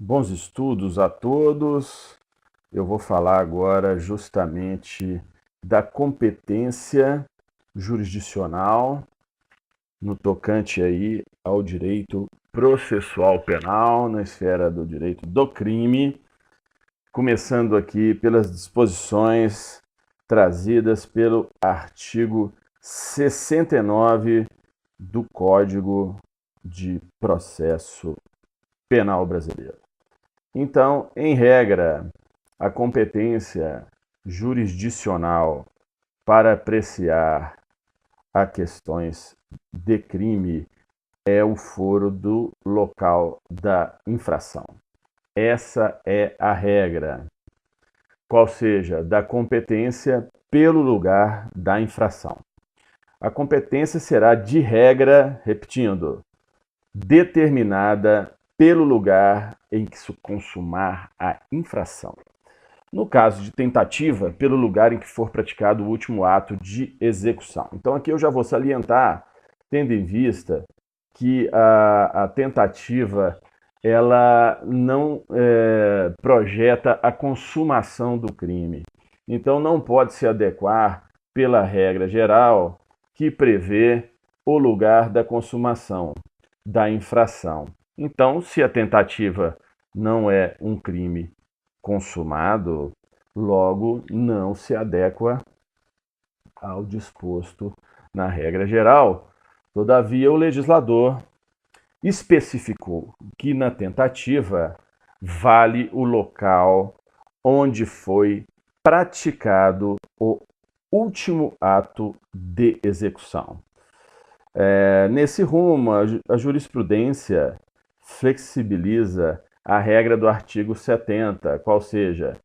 Bons estudos a todos. Eu vou falar agora justamente da competência jurisdicional no tocante aí ao direito processual penal, na esfera do direito do crime, começando aqui pelas disposições trazidas pelo artigo 69 do Código de Processo Penal Brasileiro. Então, em regra, a competência jurisdicional para apreciar a questões de crime é o foro do local da infração. Essa é a regra, qual seja, da competência pelo lugar da infração. A competência será, de regra, repetindo, determinada pelo lugar em que se consumar a infração. No caso de tentativa, pelo lugar em que for praticado o último ato de execução. Então aqui eu já vou salientar, tendo em vista que a tentativa ela não projeta a consumação do crime. Então não pode se adequar pela regra geral que prevê o lugar da consumação da infração. Então, se a tentativa não é um crime consumado, logo não se adequa ao disposto na regra geral. Todavia, o legislador especificou que na tentativa vale o local onde foi praticado o último ato de execução. Nesse rumo, a jurisprudência flexibiliza a regra do artigo 70, qual seja,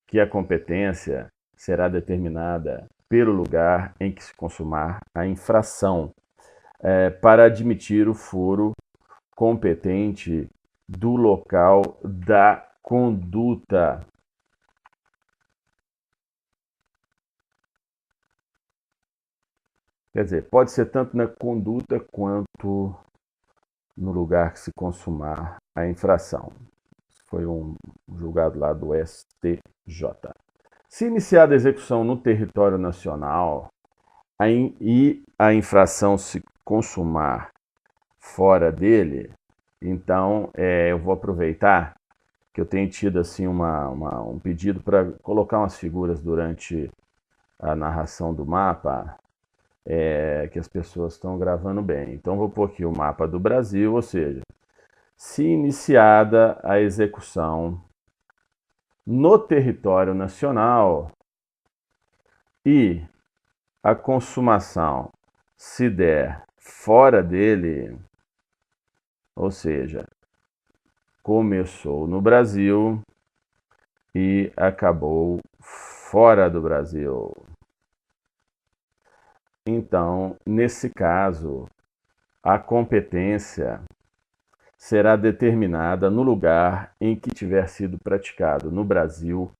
que a competência será determinada pelo lugar em que se consumar a infração, para admitir o foro competente do local da conduta. Quer dizer, pode ser tanto na conduta quanto no lugar que se consumar a infração. Foi um julgado lá do STJ. Se iniciada a execução no território nacional e a infração se consumar fora dele, então eu vou aproveitar que eu tenho tido assim um pedido para colocar umas figuras durante a narração do mapa, que as pessoas estão gravando bem. Então vou pôr aqui o mapa do Brasil, ou seja, se iniciada a execução no território nacional e a consumação se der fora dele, ou seja, começou no Brasil e acabou fora do Brasil. Então, nesse caso, a competência será determinada no lugar em que tiver sido praticado no Brasil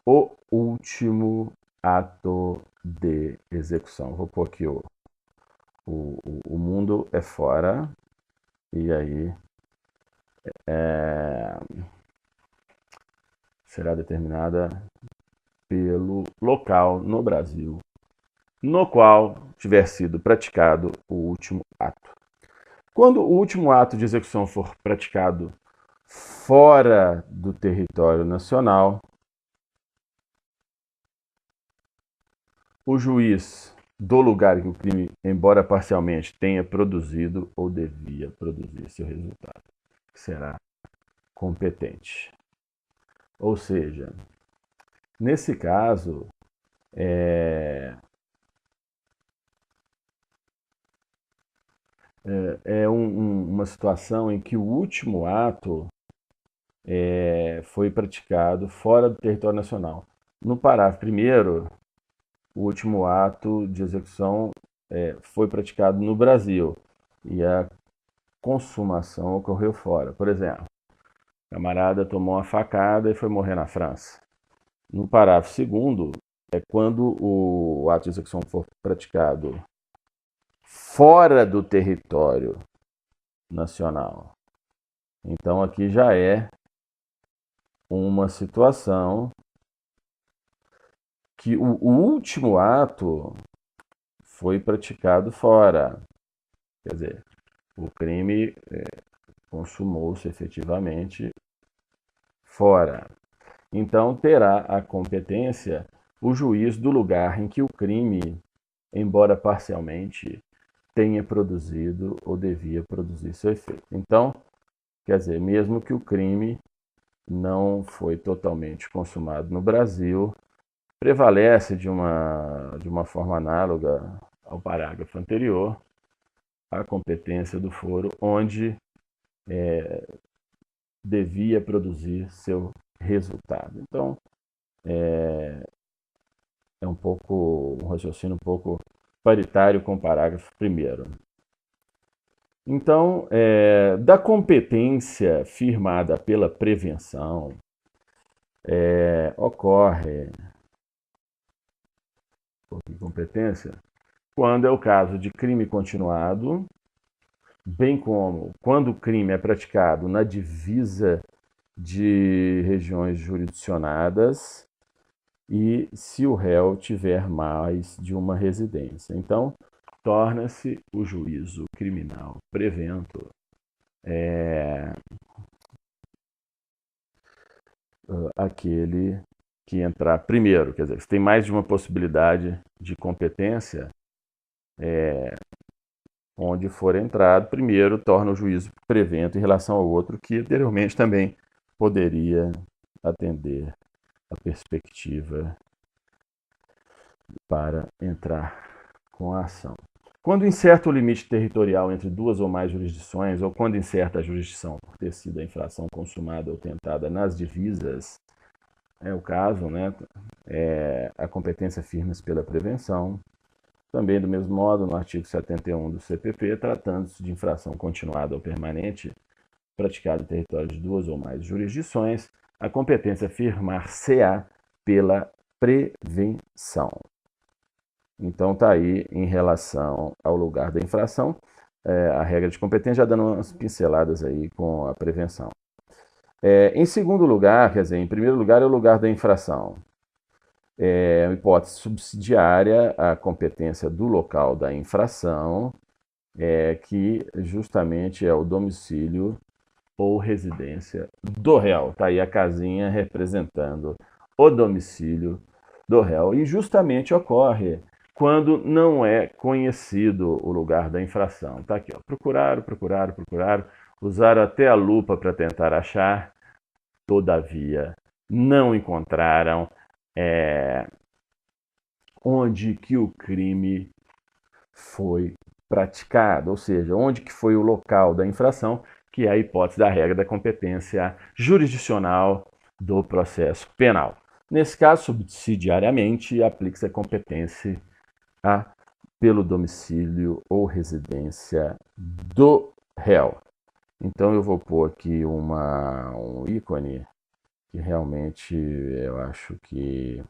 o último ato de execução. Vou pôr aqui o mundo é fora, e aí será determinada pelo local no Brasil no qual tiver sido praticado o último ato. Quando o último ato de execução for praticado fora do território nacional, o juiz do lugar em que o crime, embora parcialmente, tenha produzido ou devia produzir seu resultado, será competente. Ou seja, nesse caso, uma situação em que o último ato foi praticado fora do território nacional. No parágrafo 1º, o último ato de execução foi praticado no Brasil e a consumação ocorreu fora. Por exemplo, o camarada tomou uma facada e foi morrer na França. No parágrafo 2º, é quando o ato de execução for praticado fora do território nacional. Então aqui já é uma situação que o último ato foi praticado fora. Quer dizer, o crime consumou-se efetivamente fora. Então, terá a competência o juiz do lugar em que o crime, embora parcialmente, tenha produzido ou devia produzir seu efeito. Então, quer dizer, mesmo que o crime não foi totalmente consumado no Brasil, prevalece de uma forma análoga ao parágrafo anterior a competência do foro onde devia produzir seu resultado. Então, é um raciocínio um pouco paritário com o parágrafo primeiro. Então, da competência firmada pela prevenção, ocorre competência quando é o caso de crime continuado, bem como quando o crime é praticado na divisa de regiões jurisdicionadas e se o réu tiver mais de uma residência. Então, torna-se o juízo criminal prevento aquele que entrar primeiro. Quer dizer, se tem mais de uma possibilidade de competência, onde for entrado, primeiro torna o juízo prevento em relação ao outro que anteriormente também poderia atender a perspectiva para entrar com a ação. Quando incerto o limite territorial entre duas ou mais jurisdições, ou quando incerta a jurisdição por ter sido a infração consumada ou tentada nas divisas, é o caso, né? A competência firme-se pela prevenção. Também, do mesmo modo, no artigo 71 do CPP, tratando-se de infração continuada ou permanente, praticada em território de duas ou mais jurisdições, a competência firmar-se-á pela prevenção. Então, está aí, em relação ao lugar da infração, a regra de competência, já dando umas pinceladas aí com a prevenção. Em segundo lugar, quer dizer, em primeiro lugar é o lugar da infração. Uma hipótese subsidiária à competência do local da infração, que justamente é o domicílio ou residência do réu. Está aí a casinha representando o domicílio do réu. E justamente ocorre quando não é conhecido o lugar da infração. Está aqui, ó. Procuraram, usaram até a lupa para tentar achar, todavia não encontraram onde que o crime foi praticado, ou seja, onde que foi o local da infração, que é a hipótese da regra da competência jurisdicional do processo penal. Nesse caso, subsidiariamente, aplica-se a competência pelo domicílio ou residência do réu. Então, eu vou pôr aqui um ícone que realmente eu acho que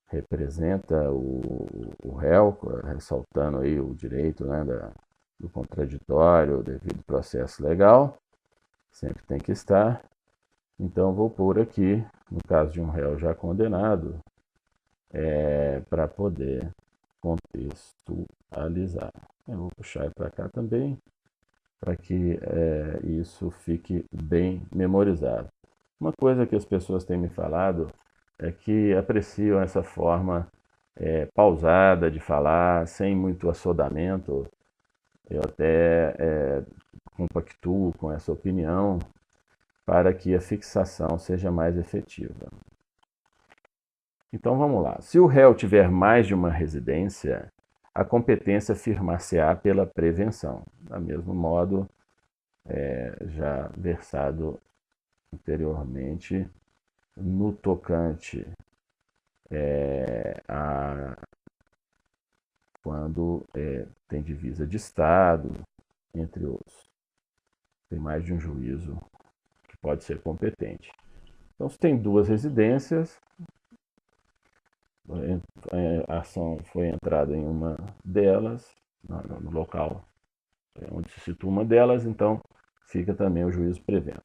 representa o réu, ressaltando aí o direito, né, do contraditório, devido processo legal, sempre tem que estar. Então, vou pôr aqui, no caso de um réu já condenado, para poder contextualizar. Eu vou puxar para cá também, para que isso fique bem memorizado. Uma coisa que as pessoas têm me falado é que apreciam essa forma pausada de falar, sem muito assodamento. Eu até compactuo com essa opinião para que a fixação seja mais efetiva. Então vamos lá. Se o réu tiver mais de uma residência, a competência firmar-se-á pela prevenção. Do mesmo modo, já versado anteriormente, no tocante quando tem divisa de Estado, entre outros. Tem mais de um juízo que pode ser competente. Então, se tem duas residências, a ação foi entrada em uma delas, no local onde se situa uma delas, então fica também o juízo prevento.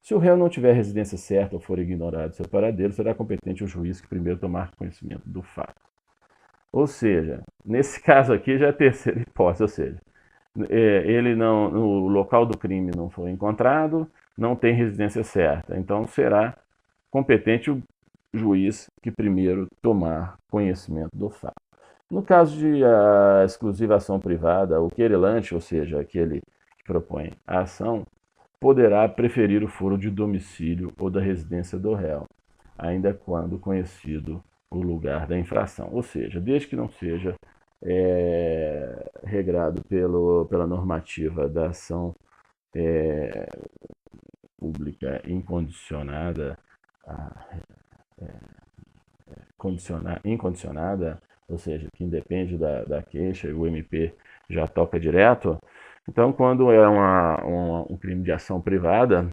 Se o réu não tiver residência certa ou for ignorado seu paradeiro, será competente o juiz que primeiro tomar conhecimento do fato. Ou seja, nesse caso aqui já é a terceira hipótese, ou seja, ele não, o local do crime não foi encontrado, não tem residência certa, então será competente o juiz que primeiro tomar conhecimento do fato. No caso de exclusiva ação privada, o querelante, ou seja, aquele que propõe a ação, poderá preferir o foro de domicílio ou da residência do réu, ainda quando conhecido o lugar da infração. Ou seja, desde que não seja regrado pela normativa da ação pública incondicionada, incondicionada, ou seja, que independe da queixa e o MP já toca direto. Então, quando é um crime de ação privada,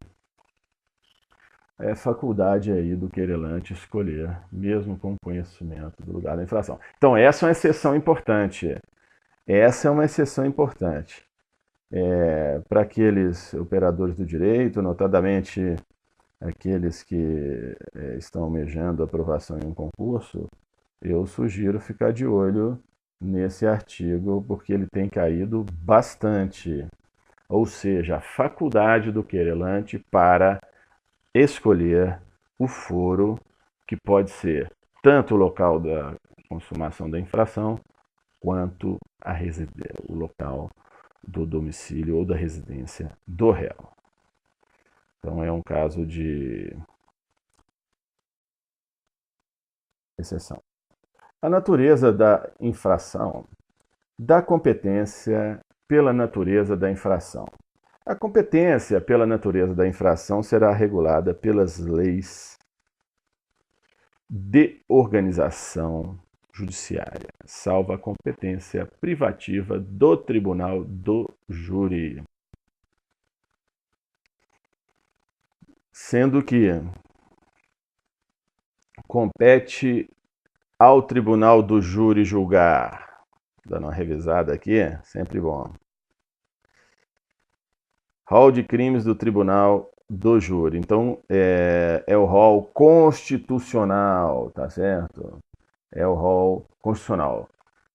é faculdade aí do querelante escolher, mesmo com conhecimento do lugar da infração. Então, essa é uma exceção importante. Essa é uma exceção importante. Para aqueles operadores do direito, notadamente aqueles que estão almejando aprovação em um concurso, eu sugiro ficar de olho nesse artigo, porque ele tem caído bastante. Ou seja, a faculdade do querelante para escolher o foro, que pode ser tanto o local da consumação da infração, quanto o local do domicílio ou da residência do réu. Então é um caso de exceção. A natureza da infração dá competência pela natureza da infração. A competência pela natureza da infração será regulada pelas leis de organização judiciária, salvo a competência privativa do tribunal do júri. Sendo que compete ao tribunal do júri julgar. Dando uma revisada aqui, sempre bom. Rol de crimes do tribunal do júri. Então, é o rol constitucional, tá certo? É o rol constitucional.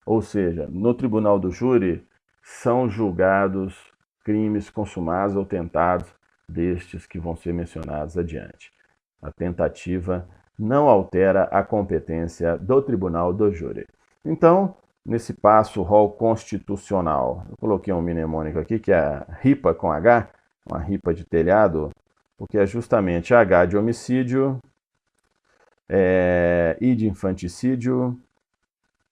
Ou seja, no tribunal do júri são julgados crimes consumados ou tentados destes que vão ser mencionados adiante. A tentativa não altera a competência do tribunal do júri. Então, nesse passo, rol constitucional, eu coloquei um mnemônico aqui, que é a RIPA com H, uma ripa de telhado, porque é justamente H de homicídio, I de infanticídio,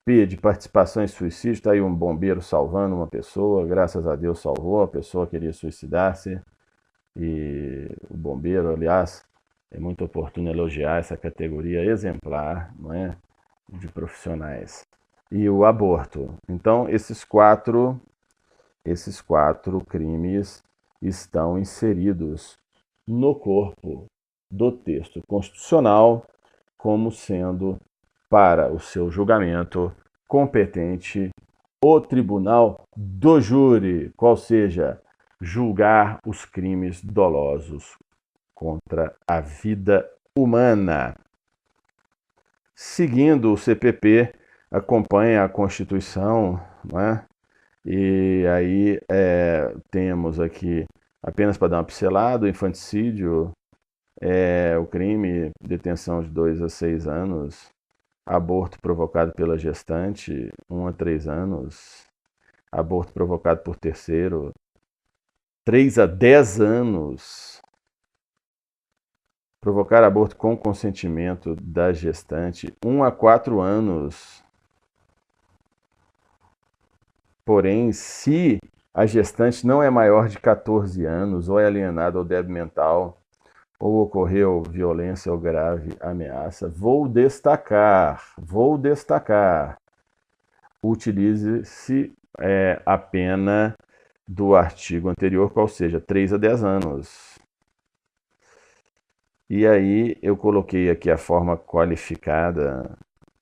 P de participação em suicídio. Está aí um bombeiro salvando uma pessoa, graças a Deus salvou, a pessoa queria suicidar-se, e o bombeiro, aliás, é muito oportuno elogiar essa categoria exemplar, não é, de profissionais. E o aborto. Então, esses quatro crimes estão inseridos no corpo do texto constitucional como sendo, para o seu julgamento, competente o tribunal do júri, qual seja, julgar os crimes dolosos contra a vida humana. Seguindo o CPP, acompanha a Constituição, não é? E aí temos aqui, apenas para dar uma pincelada, o infanticídio, o crime, detenção de 2 a 6 anos, aborto provocado pela gestante, 1 a 3 anos, aborto provocado por terceiro, 3 a 10 anos, provocar aborto com consentimento da gestante, 1 a 4 anos. Porém, se a gestante não é maior de 14 anos, ou é alienada ou débil mental, ou ocorreu violência ou grave ameaça, vou destacar, utilize-se a pena do artigo anterior, qual seja 3 a 10 anos. E aí eu coloquei aqui a forma qualificada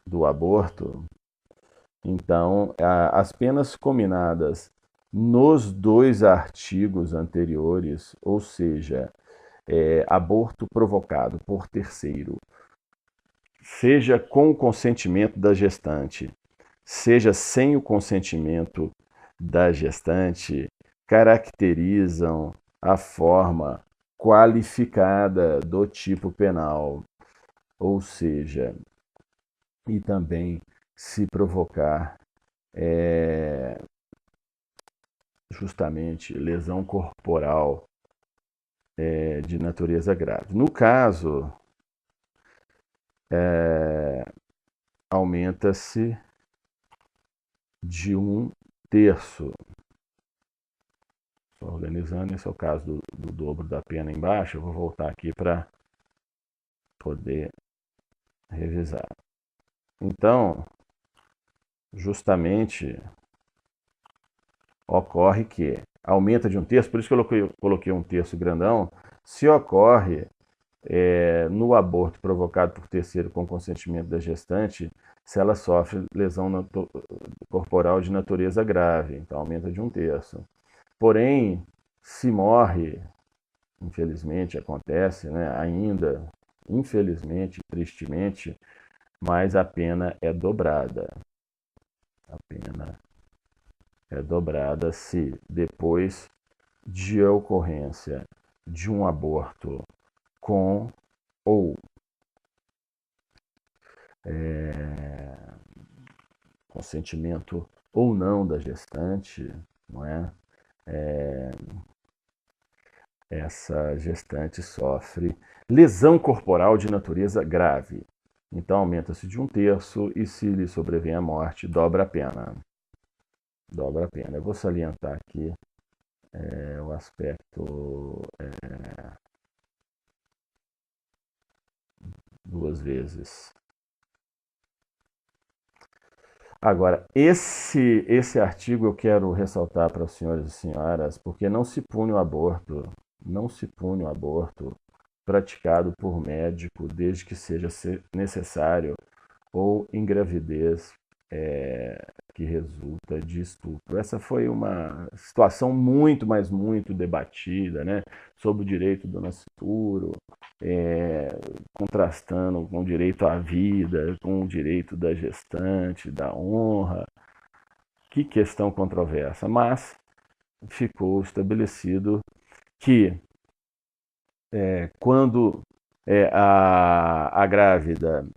do aborto. Então, as penas combinadas nos 2 artigos anteriores, ou seja, aborto provocado por terceiro, seja com o consentimento da gestante, seja sem o consentimento da gestante, caracterizam a forma qualificada do tipo penal, ou seja, e também se provocar justamente lesão corporal de natureza grave. No caso, aumenta-se de 1/3. Estou organizando, esse é o caso do dobro da pena embaixo. Eu vou voltar aqui para poder revisar. Então, justamente, ocorre que aumenta de 1/3, por isso que eu coloquei 1/3 grandão, se ocorre no aborto provocado por terceiro com consentimento da gestante, se ela sofre lesão corporal de natureza grave, então aumenta de 1/3. Porém, se morre, infelizmente acontece, né, ainda, infelizmente, tristemente, mas a pena é dobrada. A pena é dobrada se depois de ocorrência de um aborto com ou consentimento ou não da gestante, não é? Essa gestante sofre lesão corporal de natureza grave. Então aumenta-se de 1/3 e se lhe sobrevém a morte, dobra a pena. Dobra a pena. Eu vou salientar aqui o aspecto 2 vezes. Agora, esse artigo eu quero ressaltar para os senhores e senhoras, porque não se pune o aborto, não se pune o aborto praticado por médico desde que seja necessário ou em gravidez que resulta de estupro. Essa foi uma situação muito, mas muito debatida, né, sobre o direito do nascituro, contrastando com o direito à vida, com o direito da gestante, da honra. Que questão controversa, mas ficou estabelecido que quando a grávida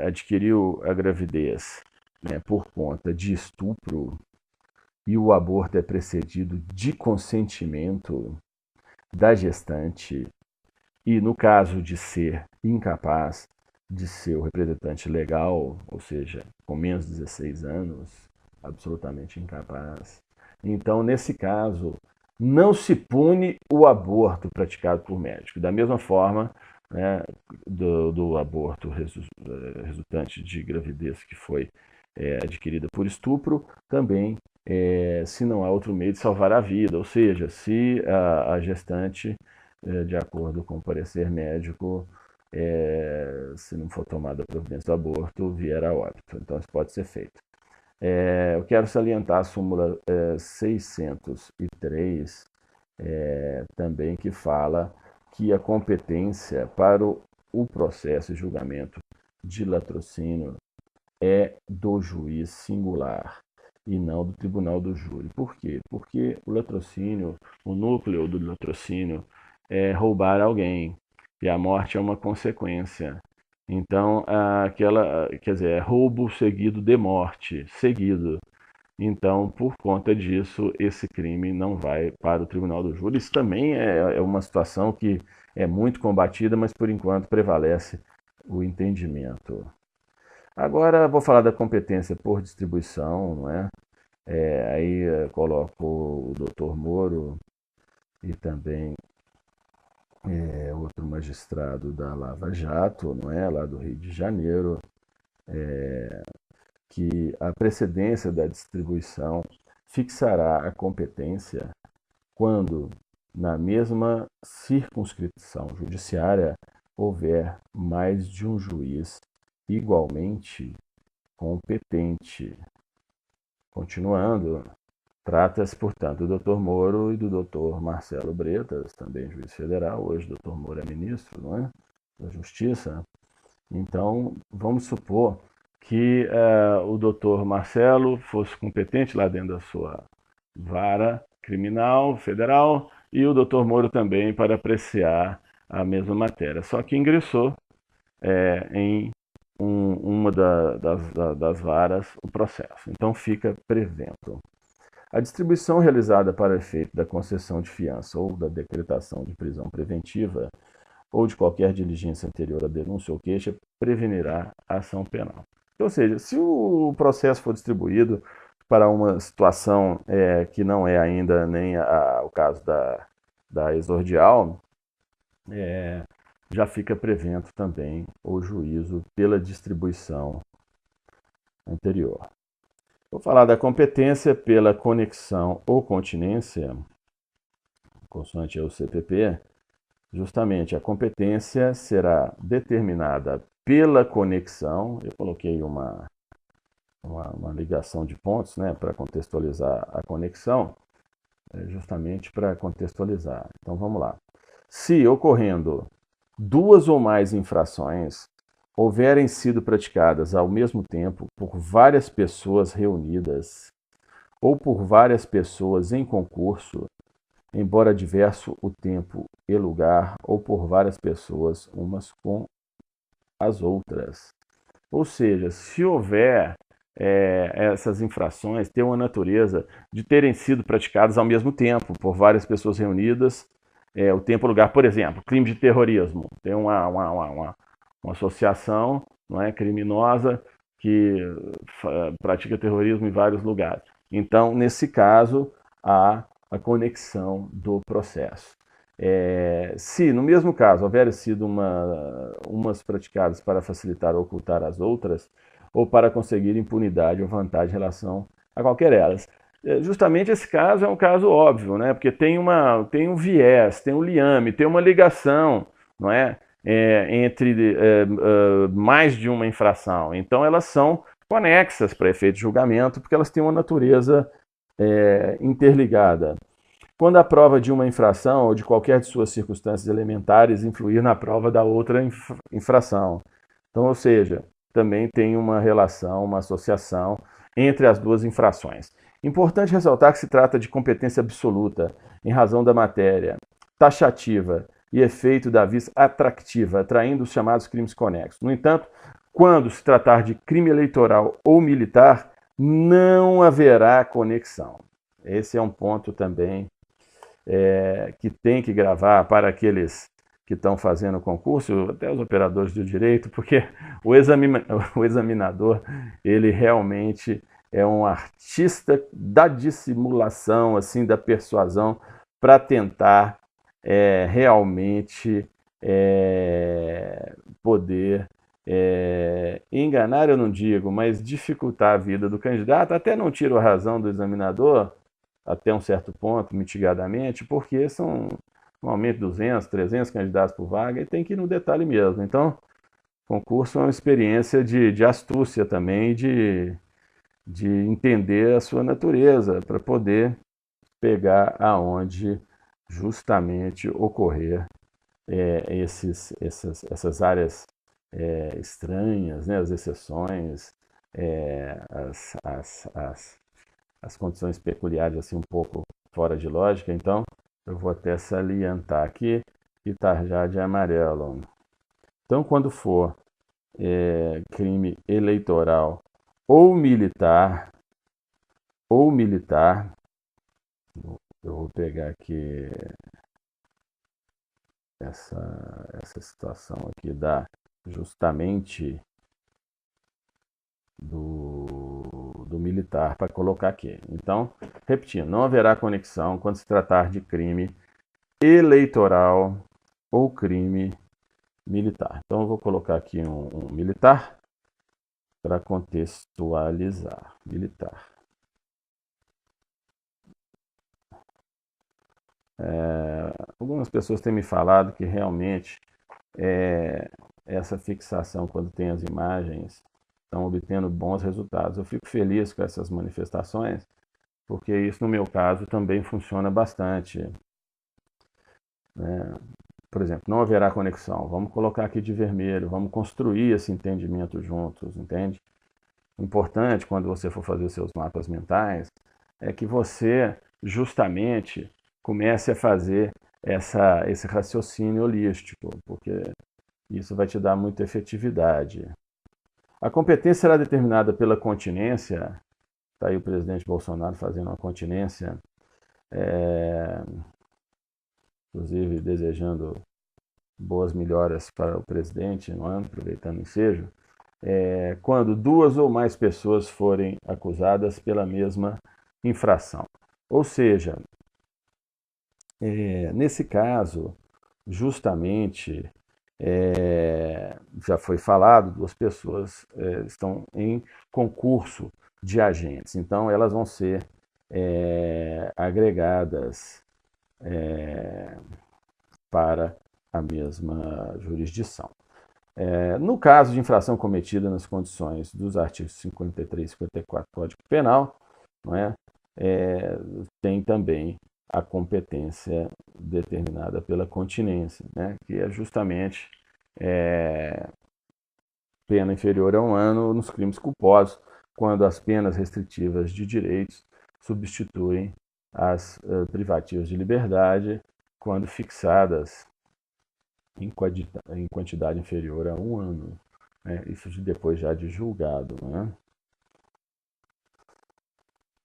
adquiriu a gravidez, né, por conta de estupro e o aborto é precedido de consentimento da gestante e no caso de ser incapaz de ser o representante legal, ou seja, com menos de 16 anos, absolutamente incapaz, então nesse caso não se pune o aborto praticado por médico. Da mesma forma, né, do aborto resultante de gravidez que foi adquirida por estupro, também se não há outro meio de salvar a vida, ou seja, se a gestante, de acordo com o parecer médico, se não for tomada a providência do aborto, vier a óbito. Então isso pode ser feito. Eu quero salientar a súmula 603, também, que fala que a competência para o processo e julgamento de latrocínio é do juiz singular e não do tribunal do júri. Por quê? Porque o latrocínio, o núcleo do latrocínio é roubar alguém e a morte é uma consequência. Então, quer dizer, é roubo seguido de morte, seguido. Então, por conta disso, esse crime não vai para o tribunal do júri. Isso também é uma situação que é muito combatida, mas por enquanto prevalece o entendimento. Agora vou falar da competência por distribuição, não é? Aí coloco o doutor Moro e também outro magistrado da Lava Jato, não é? Lá do Rio de Janeiro, que a precedência da distribuição fixará a competência quando, na mesma circunscrição judiciária, houver mais de um juiz igualmente competente. Continuando, Trata-se, portanto, do Dr. Moro e do Dr. Marcelo Bretas, também juiz federal. Hoje o Dr. Moro é ministro, não é? Da Justiça. Então, vamos supor que o Dr. Marcelo fosse competente lá dentro da sua vara criminal federal e o Dr. Moro também para apreciar a mesma matéria. Só que ingressou em uma das varas o processo. Então, fica prevento. A distribuição realizada para efeito da concessão de fiança ou da decretação de prisão preventiva ou de qualquer diligência anterior à denúncia ou queixa prevenirá a ação penal. Ou seja, se o processo for distribuído para uma situação que não é ainda nem o caso da exordial, já fica prevento também o juízo pela distribuição anterior. Vou falar da competência pela conexão ou continência, consoante o CPP. Justamente a competência será determinada pela conexão. Eu coloquei uma ligação de pontos, né, para contextualizar a conexão, justamente para contextualizar. Então vamos lá. Se ocorrendo duas ou mais infrações houverem sido praticadas ao mesmo tempo por várias pessoas reunidas ou por várias pessoas em concurso, embora diverso o tempo e lugar, ou por várias pessoas umas com as outras. Ou seja, se houver essas infrações, ter uma natureza de terem sido praticadas ao mesmo tempo por várias pessoas reunidas, o tempo e lugar, por exemplo, crime de terrorismo. Tem uma associação, não é, criminosa que pratica terrorismo em vários lugares. Então, nesse caso, há a conexão do processo. Se, no mesmo caso, houver sido umas praticadas para facilitar ou ocultar as outras, ou para conseguir impunidade ou vantagem em relação a qualquer delas. Justamente esse caso é um caso óbvio, né? Porque tem um viés, tem um liame, tem uma ligação, não é? Entre mais de uma infração. Então, elas são conexas para efeito de julgamento, porque elas têm uma natureza interligada. Quando a prova de uma infração ou de qualquer de suas circunstâncias elementares influir na prova da outra infração. Então, ou seja, também tem uma relação, uma associação entre as duas infrações. Importante ressaltar que se trata de competência absoluta, em razão da matéria, taxativa e efeito da vis atractiva, atraindo os chamados crimes conexos. No entanto, quando se tratar de crime eleitoral ou militar, não haverá conexão. Esse é um ponto também que tem que gravar para aqueles que estão fazendo o concurso, até os operadores do direito, porque o examinador, ele realmente é um artista da dissimulação, assim, da persuasão, para tentar realmente poder enganar, eu não digo, mas dificultar a vida do candidato. Até não tiro a razão do examinador, até um certo ponto, mitigadamente, porque são normalmente 200, 300 candidatos por vaga e tem que ir no detalhe mesmo. Então, concurso é uma experiência de astúcia também, de entender a sua natureza, para poder pegar aonde justamente ocorrer essas áreas estranhas, né, as exceções, as condições peculiares assim um pouco fora de lógica. Então, eu vou até salientar aqui que está já de amarelo. Então, quando for crime eleitoral ou militar, eu vou pegar aqui essa situação aqui da justamente do militar para colocar aqui. Então, repetindo, não haverá conexão quando se tratar de crime eleitoral ou crime militar. Então, eu vou colocar aqui um militar para contextualizar. Militar. Algumas pessoas têm me falado que realmente essa fixação, quando tem as imagens, estão obtendo bons resultados. Eu fico feliz com essas manifestações, porque isso no meu caso também funciona bastante, né? Por exemplo, não haverá conexão. Vamos colocar aqui de vermelho, vamos construir esse entendimento juntos, entende? O importante quando você for fazer seus mapas mentais é que você justamente comece a fazer esse raciocínio holístico, porque isso vai te dar muita efetividade. A competência será determinada pela continência. Está aí o presidente Bolsonaro fazendo uma continência, inclusive desejando boas melhoras para o presidente, não é? Aproveitando o ensejo. Quando duas ou mais pessoas forem acusadas pela mesma infração. Ou seja, nesse caso, justamente, já foi falado, duas pessoas estão em concurso de agentes, então elas vão ser agregadas para a mesma jurisdição. No caso de infração cometida nas condições dos artigos 53 e 54 do Código Penal, não é? Tem também a competência determinada pela continência, né? Que é justamente pena inferior a 1 ano nos crimes culposos, quando as penas restritivas de direitos substituem as privativas de liberdade, quando fixadas em quantidade inferior a 1 ano. Né? Isso depois já de julgado. Né?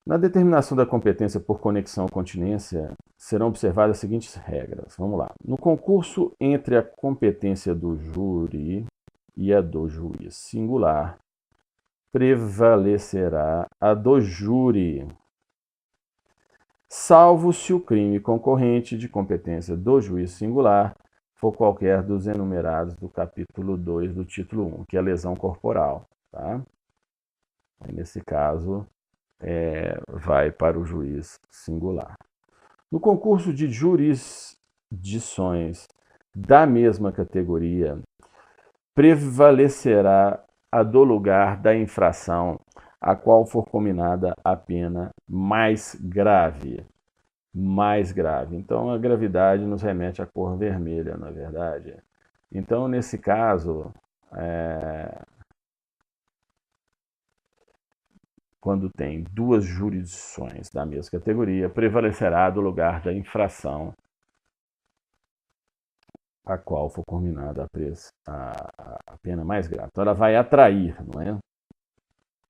Na determinação da competência por conexão ou continência, serão observadas as seguintes regras. Vamos lá. No concurso entre a competência do júri e a do juiz singular, prevalecerá a do júri, salvo se o crime concorrente de competência do juiz singular for qualquer dos enumerados do capítulo 2 do título 1, que é a lesão corporal. Tá? Aí, nesse caso, vai para o juiz singular. No concurso de jurisdições da mesma categoria, prevalecerá a do lugar da infração a qual for combinada a pena mais grave. Mais grave. Então, a gravidade nos remete à cor vermelha, na verdade. Então, nesse caso, quando tem duas jurisdições da mesma categoria, prevalecerá do lugar da infração a qual for combinada a pena mais grave. Então, ela vai atrair, não é,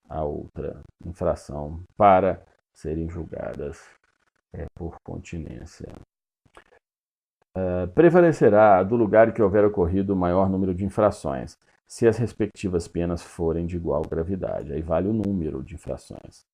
a outra infração para serem julgadas por continência. Prevalecerá do lugar em que houver ocorrido o maior número de infrações, se as respectivas penas forem de igual gravidade. Aí vale o número de infrações.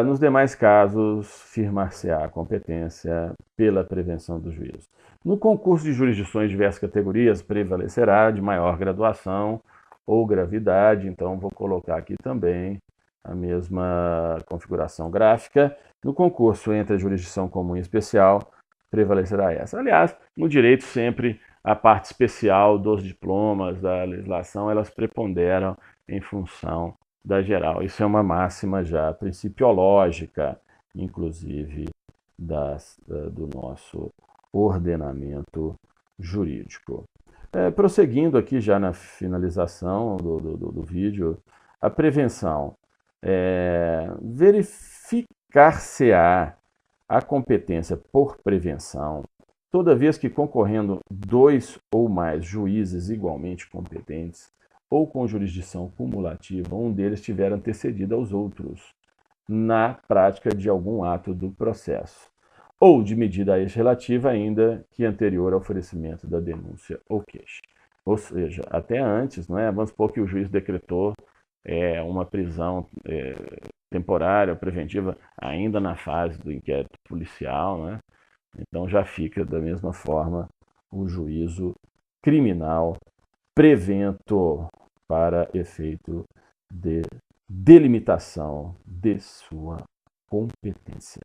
Nos demais casos, firmar-se-á a competência pela prevenção do juízo. No concurso de jurisdições de diversas categorias, prevalecerá de maior graduação ou gravidade. Então, vou colocar aqui também a mesma configuração gráfica. No concurso entre a jurisdição comum e especial, prevalecerá essa. Aliás, no direito sempre a parte especial dos diplomas, da legislação, elas preponderam em função da geral. Isso é uma máxima já principiológica, inclusive do nosso ordenamento jurídico. Prosseguindo aqui já na finalização do vídeo, a prevenção. Verificar-se-á a competência por prevenção, toda vez que concorrendo dois ou mais juízes igualmente competentes, ou com jurisdição cumulativa, um deles tiver antecedido aos outros na prática de algum ato do processo, ou de medida a este relativa ainda que anterior ao oferecimento da denúncia ou queixa. Ou seja, até antes, não é? Vamos supor que o juiz decretou uma prisão temporária, preventiva, ainda na fase do inquérito policial, né? Então já fica da mesma forma o juízo criminal prevento para efeito de delimitação de sua competência.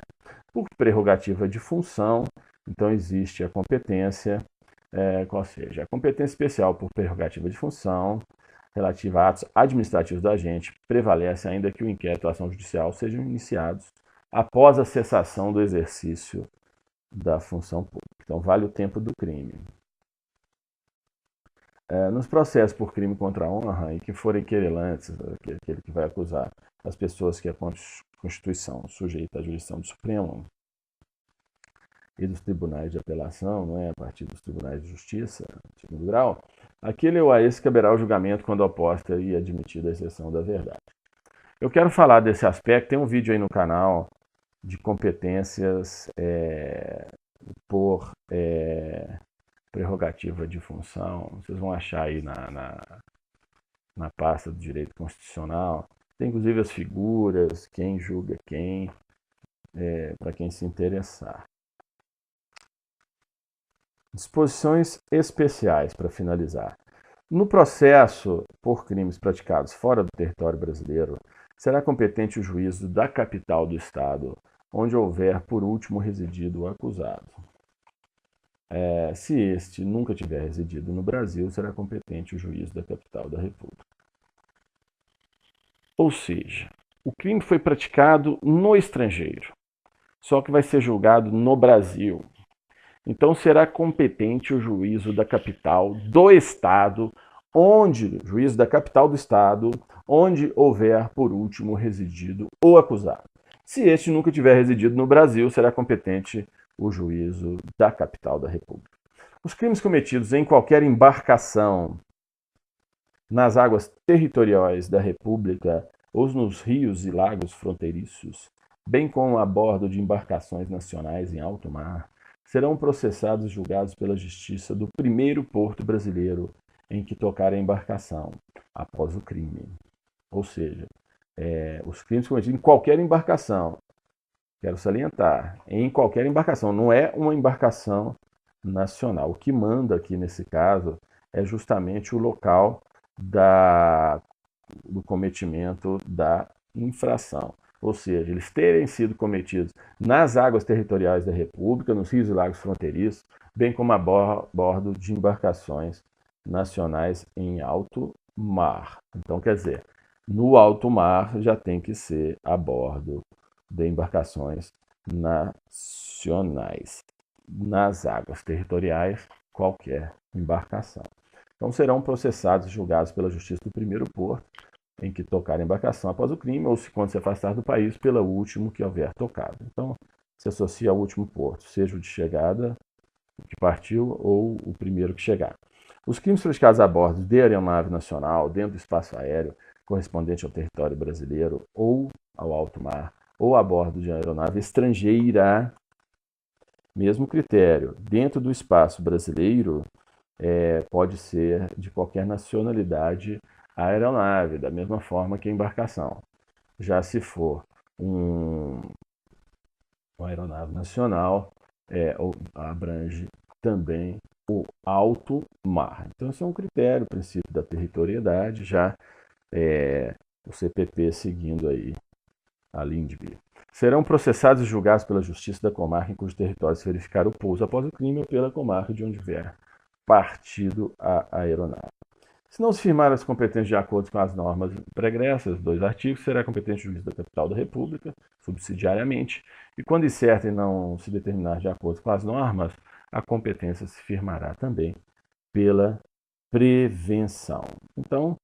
Por prerrogativa de função, então existe a competência, qual seja, a competência especial por prerrogativa de função, relativa a atos administrativos do agente prevalece ainda que o inquérito e a ação judicial sejam iniciados após a cessação do exercício da função pública. Então, vale o tempo do crime. Nos processos por crime contra a honra, em que forem querelantes, aquele que vai acusar as pessoas que a Constituição sujeita à jurisdição do Supremo e dos tribunais de apelação, não é, a partir dos tribunais de justiça, segundo grau, aquele ou a esse caberá o julgamento quando oposta e admitida a exceção da verdade. Eu quero falar desse aspecto, tem um vídeo aí no canal de competências por prerrogativa de função, vocês vão achar aí na pasta do direito constitucional, tem inclusive as figuras, quem julga quem, para quem se interessar. Disposições especiais, para finalizar. No processo por crimes praticados fora do território brasileiro, será competente o juízo da capital do Estado, onde houver por último residido o acusado. Se este nunca tiver residido no Brasil, será competente o juízo da capital da República. Ou seja, o crime foi praticado no estrangeiro, só que vai ser julgado no Brasil. Então será competente o juízo da capital do Estado, juízo da capital do Estado, onde houver por último residido o acusado. Se este nunca tiver residido no Brasil, será competente o juízo da capital da República. Os crimes cometidos em qualquer embarcação nas águas territoriais da República ou nos rios e lagos fronteiriços, bem como a bordo de embarcações nacionais em alto mar, serão processados e julgados pela Justiça do primeiro porto brasileiro em que tocar a embarcação, após o crime. Ou seja, os crimes cometidos em qualquer embarcação, quero salientar, em qualquer embarcação, não é uma embarcação nacional. O que manda aqui nesse caso é justamente o local do cometimento da infração. Ou seja, eles terem sido cometidos nas águas territoriais da República, nos rios e lagos fronteiriços, bem como a bordo de embarcações nacionais em alto mar. Então, quer dizer, no alto mar já tem que ser a bordo de embarcações nacionais. Nas águas territoriais, qualquer embarcação. Então, serão processados e julgados pela Justiça do primeiro porto em que tocar a embarcação após o crime, ou se quando se afastar do país, pelo último que houver tocado. Então, se associa ao último porto, seja o de chegada, o que partiu, ou o primeiro que chegar. Os crimes praticados a bordo de aeronave nacional, dentro do espaço aéreo, correspondente ao território brasileiro, ou ao alto mar, ou a bordo de aeronave estrangeira, mesmo critério, dentro do espaço brasileiro, pode ser de qualquer nacionalidade a aeronave, da mesma forma que a embarcação. Já se for uma aeronave nacional, abrange também o alto mar. Então, esse é um critério, o princípio da territorialidade, já o CPP seguindo aí a linha de via. Serão processados e julgados pela Justiça da comarca em cujo território se verificar o pouso após o crime ou pela comarca de onde vier partido a aeronave. Se não se firmar as competências de acordo com as normas pregressas, 2 artigos, será competente o juiz da capital da República, subsidiariamente, e quando incerto e não se determinar de acordo com as normas, a competência se firmará também pela prevenção. Então,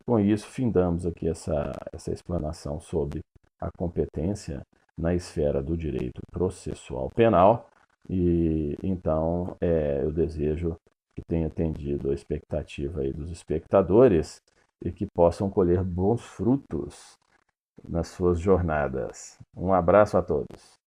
com isso, findamos aqui essa explanação sobre a competência na esfera do direito processual penal, e então eu desejo que tenha atendido a expectativa aí dos espectadores e que possam colher bons frutos nas suas jornadas. Um abraço a todos.